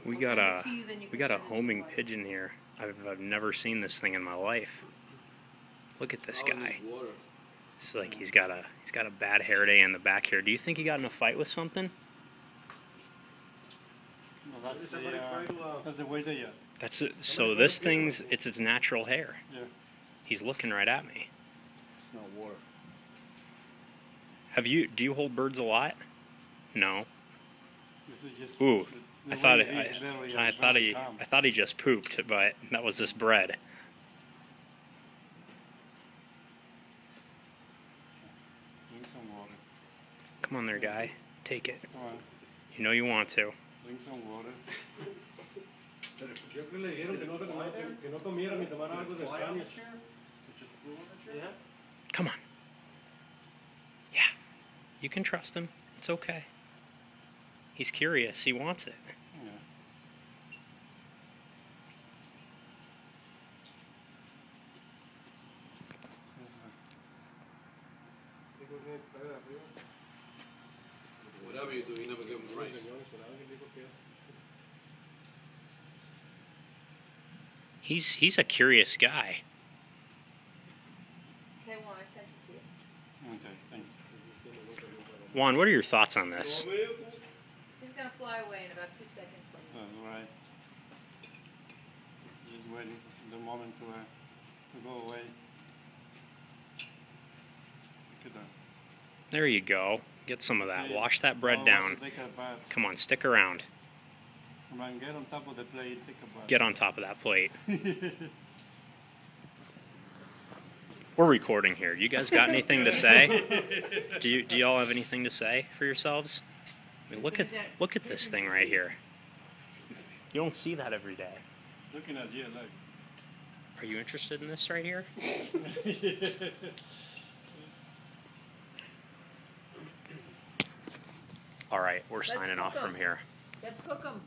We got a homing pigeon here. I've never seen this thing in my life. Look at this guy. It's like he's got a bad hair day in the back here. Do you think he got in a fight with something? No, that's the way they are. That's it. So this thing's its natural hair. Yeah. He's looking right at me. No water. Do you hold birds a lot? No. This is just Ooh, I thought he just pooped, but that was this bread. Drink some water. Come on there, guy. Take it. Come on. You know you want to. Drink some water. Come on. Yeah. You can trust him. It's okay. He's curious. He wants it. Yeah. Whatever you do, you never give him grace. He's a curious guy. Okay, Juan, I sent it to you. Okay, thank you. Juan, what are your thoughts on this? He's gonna fly away in about 2 seconds from you. That's right. Just waiting for the moment to go away. Look at that. There you go. Get some of that. Wash that bread down. Come on, stick around. Come on, get on top of the plate. Take a bath. Get on top of that plate. We're recording here. You guys got anything to say? Do y'all have anything to say for yourselves? I mean, look at this thing right here. You don't see that every day. It's looking at you, look. Are you interested in this right here? All right, we're signing off from here. Let's cook them.